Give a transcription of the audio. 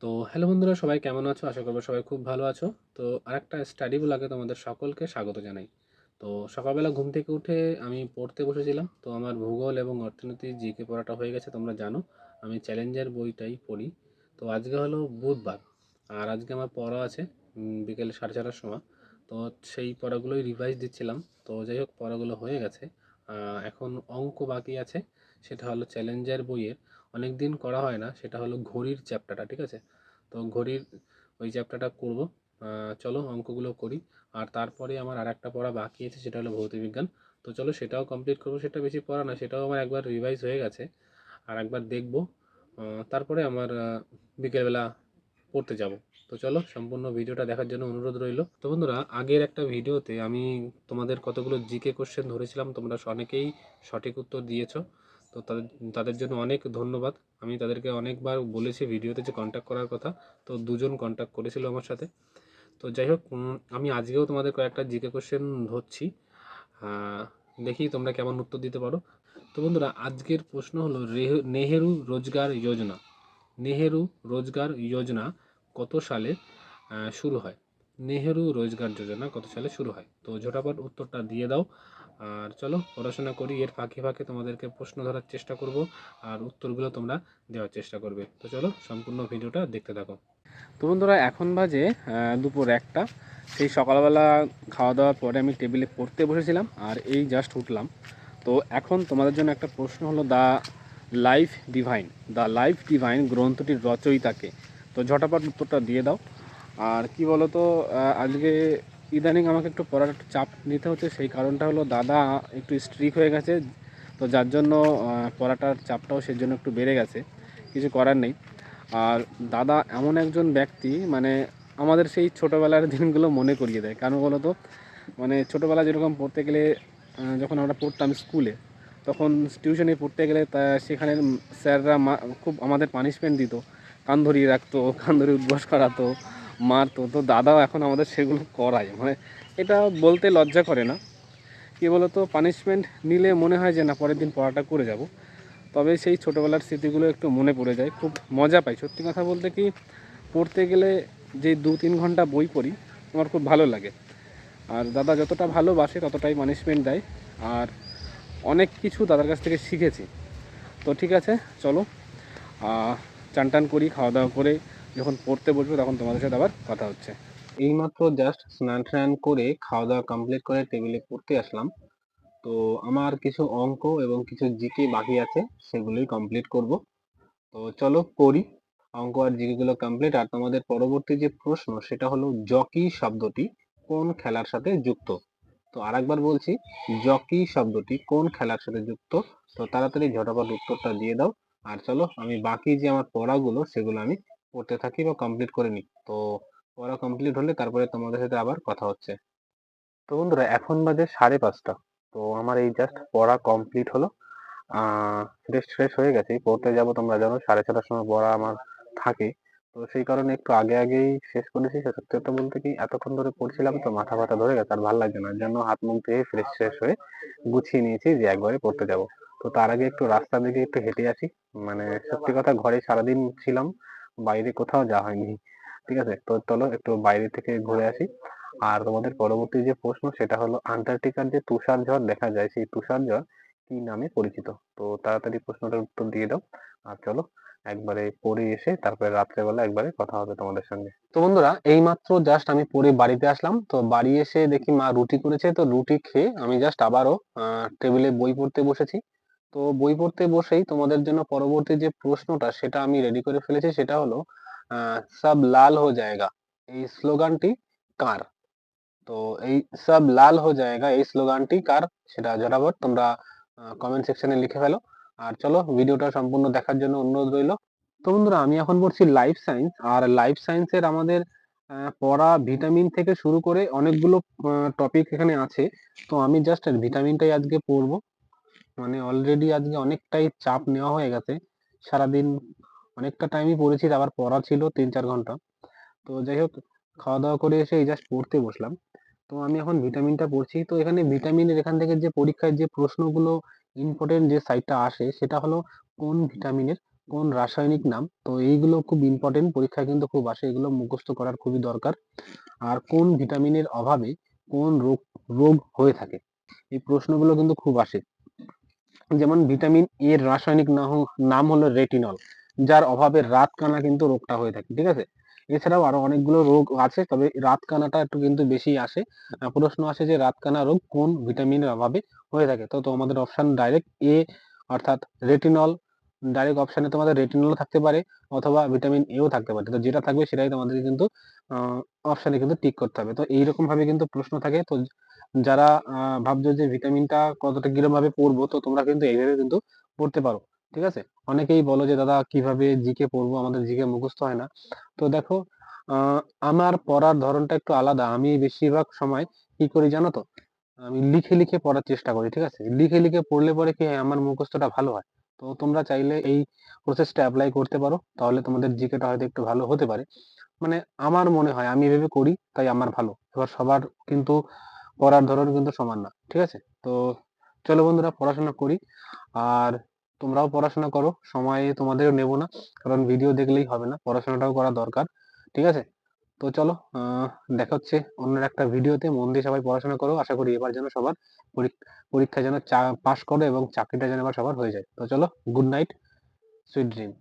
তো হ্যালো বন্ধুরা, সবাই কেমন আছো? আশা করবো সবাই খুব ভালো আছো। তো আরেকটা স্টাডি ব্লগে তোমাদের সকলকে স্বাগত জানাই। তো সকালবেলা ঘুম থেকে উঠে আমি পড়তে বসেছিলাম। তো আমার ভূগোল এবং অর্থনীতি জিকে পড়াটা হয়ে গেছে, তোমরা জানো আমি চ্যালেঞ্জের বইটাই পড়ি। তো আজকে হলো বুধবার, আর আজকে আমার পড়া আছে বিকেল 4:30টার সময়। তো সেই পড়াগুলোই রিভাইজ দিচ্ছিলাম। তো যাই হোক, পড়াগুলো হয়ে গেছে। এখন অঙ্ক বাকি আছে, সেটা হলো চ্যালেঞ্জের বইয়ের। অনেক দিন করা হয় না, সেটা হলো ঘড়ির চ্যাপ্টারটা, ঠিক আছে? তো ঘড়ির ওই চ্যাপ্টারটা করব। চলো অঙ্কগুলো করি। আর তারপরে আমার আর একটা পড়া বাকি আছে, সেটা হলো ভৌতবিজ্ঞান। তো চলো সেটাও কমপ্লিট করবো। সেটা বেশি পড়া না, সেটাও আমার একবার রিভাইজ হয়ে গেছে, আর একবার দেখব। তারপরে আমার বিকেলবেলা পড়তে যাব। তো চলো সম্পূর্ণ ভিডিওটা দেখার জন্য অনুরোধ রইল। তো বন্ধুরা, আগের একটা ভিডিওতে আমি তোমাদের কতগুলো জিকে কোশ্চেন ধরেছিলাম, তোমরা অনেকেই সঠিক উত্তর দিয়েছো। তো তাদের তাদের জন্য অনেক ধন্যবাদ। আমি তাদেরকে অনেকবার বলেছি ভিডিওতে যে কন্ট্যাক্ট করার কথা। তো দুজন কন্ট্যাক্ট করেছিল আমার সাথে। তো যাই হোক, আমি আজকেও তোমাদের কয়েকটা জিকে কোশ্চেন ধরছি। আহ, দেখি তোমরা কেমন উত্তর দিতে পারো। তো বন্ধুরা, আজকের প্রশ্ন হলো নেহেরু রোজগার যোজনা। নেহেরু রোজগার যোজনা কত সালে শুরু হয়? নেহেরু রোজগার যোজনা কত সালে শুরু হয়? তো ঝটাপট উত্তরটা দিয়ে দাও। আর চলো পড়াশোনা করি, এর ফাঁকে ফাঁকে তোমাদেরকে প্রশ্ন ধরার চেষ্টা করব, আর উত্তরগুলো তোমরা দেওয়ার চেষ্টা করবে। তো চলো সম্পূর্ণ ভিডিওটা দেখতে থাকো। তো বন্ধুরা, এখন বাজে দুপুর 1টা। সেই সকালবেলা খাওয়া দাওয়ার পরে আমি টেবিলে পড়তে বসেছিলাম, আর এই জাস্ট উঠলাম। তো এখন তোমাদের জন্য একটা প্রশ্ন হলো, দ্য লাইফ ডিভাইন গ্রন্থটির রচয়িতাকে? তো ঝটাপট উত্তরটা দিয়ে দাও। আর কি বলো তো, আজকে ইদানিং আমাকে একটু পড়ার একটু চাপ নিতে হচ্ছে। সেই কারণটা হলো দাদা একটু স্ট্রিক হয়ে গেছে। তো যার জন্য পড়াটার চাপটাও সেই জন্য একটু বেড়ে গেছে, কিছু করার নেই। আর দাদা এমন একজন ব্যক্তি, মানে আমাদের সেই ছোটোবেলার দিনগুলো মনে করিয়ে দেয়। কেন বলো তো, মানে ছোটোবেলা যেরকম পড়তে গেলে, যখন আমরা পড়তাম স্কুলে, তখন টিউশনে পড়তে গেলে তা সেখানের স্যাররা খুব আমাদের পানিশমেন্ট দিত, কান ধরিয়ে রাখতো, কান ধরে উঠবস করাতো, মারতো। তো দাদাও এখন আমাদের সেগুলো করায়, মানে এটা বলতে লজ্জা করে না। কী বলতো, পানিশমেন্ট নিলে মনে হয় যে না, পরের দিন পড়াটা করে যাব। তবে সেই ছোটোবেলার স্মৃতিগুলো একটু মনে পড়ে যায়, খুব মজা পাই। সত্যি কথা বলতে কি, পড়তে গেলে যে 2-3 ঘন্টা বই পড়ি, আমার খুব ভালো লাগে। আর দাদা যতটা ভালোবাসে ততটাই পানিশমেন্ট দেয়। আর অনেক কিছু দাদার কাছ থেকে শিখেছি। তো ঠিক আছে, চলো চান টান করি, খাওয়া দাওয়া করে যখন পড়তে বসবো তখন তোমাদের সাথে আবার কথা হচ্ছে। এইমাত্র জাস্ট স্নান টান করে খাওয়া দাওয়া কমপ্লিট করে টেবিলে পড়তে আসলাম। তো আমার কিছু অঙ্ক এবং কিছু জিকে বাকি আছে, সেগুলোই কমপ্লিট করব। তো চলো করি। অঙ্ক আর জিকে গুলো কমপ্লিট। আর তোমাদের পরবর্তী যে প্রশ্ন, সেটা হলো জকি শব্দটি কোন খেলার সাথে যুক্ত? তো আরেকবার বলছি, জকি শব্দটি কোন খেলার সাথে যুক্ত? তো তাড়াতাড়ি ঝটাপট উত্তরটা দিয়ে দাও। আর চলো আমি বাকি যে আমার পড়াগুলো, সেগুলো আমি পড়তে থাকি বা কমপ্লিট করে নিই। তো পড়া কমপ্লিট হলে তারপরে তোমাদের সাথে আবার কথা হচ্ছে। তো বন্ধুরা, এখন বাজে 5:30। তো আমার এই জাস্ট পড়া কমপ্লিট হলো। ফ্রেশ ফ্রেশ হয়ে গেছি, পড়তে যাব। তোমরা জানো 6:30টার সময় পড়া আমার থাকে। তো সেই কারণে একটু আগে আগেই শেষ করেছি। সত্যি কথা বলতে কি, এতক্ষণ ধরে পড়ছিলাম তো মাথা ব্যথা ধরে গেছে, আর ভালো লাগছে না। এর জন্য হাত মুখ ধুয়ে ফ্রেশ ফ্রেশ হয়ে গুছিয়ে নিয়েছি যে একবারে পড়তে যাব। তো তার আগে একটু রাস্তার দিকে একটু হেঁটে আসি। মানে সত্যি কথা, ঘরে সারাদিন ছিলাম, বাইরে কোথাও যাওয়া হয়নি। ঠিক আছে, তো চলো একটু বাইরে থেকে ঘুরে আসি। আর তোমাদের পরবর্তী যে প্রশ্ন, সেটা হলো আন্টার্কটিকার যে তুষার ঝড় দেখা যায়, সেই তুষার ঝড় কি নামে পরিচিত? তো তাড়াতাড়ি প্রশ্নটার উত্তর দিয়ে দাও। আর চলো একবারে পড়ে এসে তারপরে রাত্রেবেলা একবারে কথা হবে তোমাদের সঙ্গে। তো বন্ধুরা, এইমাত্র জাস্ট আমি পড়ে বাড়িতে আসলাম। তো বাড়ি এসে দেখি মা রুটি করেছে। তো রুটি খেয়ে আমি জাস্ট আবারও টেবিলে বই পড়তে বসেছি। তো বই পড়তে বসেই তোমাদের জন্য পরবর্তী যে প্রশ্নটা, সেটা আমি রেডি করে ফেলেছি। সেটা হলো সব লাল হো জায়েগা, এই স্লোগানটি কার? তো এই সব লাল হো জায়েগা, এই স্লোগানটি কার, সেটা ঝটাপট তোমরা কমেন্ট সেকশনে লিখে ফেলো। আর চলো ভিডিওটা সম্পূর্ণ দেখার জন্য অনুরোধ রইল। তো বন্ধুরা, আমি এখন পড়ছি লাইফ সায়েন্স। আর লাইফ সায়েন্সের আমাদের পড়া ভিটামিন থেকে শুরু করে অনেকগুলো টপিক এখানে আছে। তো আমি জাস্ট ভিটামিনটাই আজকে পড়বো। মানে অলরেডি আজকে অনেকটাই চাপ নেওয়া হয়ে গেছে। সারাদিন অনেকটা টাইমই পড়েছি, আবার পড়া ছিল 3-4 ঘন্টা। তো যাই হোক, খাওয়া দাওয়া করে এসে এই জাস্ট পড়তে বসলাম। তো আমি এখন ভিটামিনটা পড়ছি। তো এখানে ভিটামিনের এখান থেকে যে পরীক্ষায় যে প্রশ্নগুলো ইম্পর্টেন্ট যে সাইটটা আসে, সেটা হলো কোন ভিটামিনের কোন রাসায়নিক নাম, তো এইগুলো খুব ইম্পর্টেন্ট, পরীক্ষায় কিন্তু খুব আসে, এগুলো মুখস্থ করার খুবই দরকার। আর কোন ভিটামিনের অভাবে কোন রোগ রোগ হয়ে থাকে, এই প্রশ্নগুলো কিন্তু খুব আসে। যেমন ভিটামিন এর রাসায়নিক নাম হলো রেটিনল, যার অভাবে রাত কানা কিন্তু রোগটা হয়ে থাকে, ঠিক আছে। এছাড়াও আরো অনেকগুলো রোগ আছে, তবে রাত কানাটা একটু কিন্তু বেশি আসে। প্রশ্ন আসে যে রাত কানা রোগ কোন ভিটামিনের অভাবে হয়ে থাকে, তো তোমাদের অপশন ডাইরেক্ট এ, অর্থাৎ রেটিনল। ডাইরেক্ট অপশনে তোমাদের রেটিনল থাকতে পারে অথবা ভিটামিন এও থাকতে পারে, তো যেটা থাকবে সেটাই তোমাদের কিন্তু অপশনে কিন্তু টিক করতে হবে। তো এইরকম ভাবে কিন্তু প্রশ্ন থাকে। তো যারা ভাবছো যে ভিটামিনটা কতটা কিরকম ভাবে পড়বো, তো তোমরা কিন্তু এইভাবে কিন্তু পড়তে পারো, ঠিক আছে। অনেকেই বলো যে দাদা কিভাবে জিকে পড়বো, আমাদের জিকে মুখস্থ হয় না। তো দেখো, আহ, আমার পড়ার ধরনটা একটু আলাদা। আমি বেশিরভাগ সময় কি করি জানো তো, আমি লিখে লিখে পড়ার চেষ্টা করি, ঠিক আছে। লিখে লিখে পড়লে পরে কি হয়, আমার মুখস্থটা ভালো হয়। তো তোমরা চাইলে এই প্রসেসটা অ্যাপ্লাই করতে পারো, তাহলে তোমাদের জিকেটা হয়তো একটু ভালো হতে পারে। মানে আমার মনে হয় আমি এভাবে করি তাই আমার ভালো। এবার সবার কিন্তু পড়ার ধরন কিন্তু সমান না, ঠিক আছে। তো চলো বন্ধুরা, পড়াশোনা করি। আর তোমরাও পড়াশোনা করো, সময় তোমাদেরও নেব না, কারণ ভিডিও দেখলেই হবে না, পড়াশোনাটাও করা দরকার, ঠিক আছে। তো চলো, দেখা হচ্ছে অন্য একটা ভিডিওতে। মন দিয়ে সবাই পড়াশোনা করো, আশা করি এবার যেন সবার পরীক্ষা যেন পাস করো এবং চাকরিটা যেন এবার সবার হয়ে যায়। তো চলো, গুড নাইট, সুইট ড্রিম।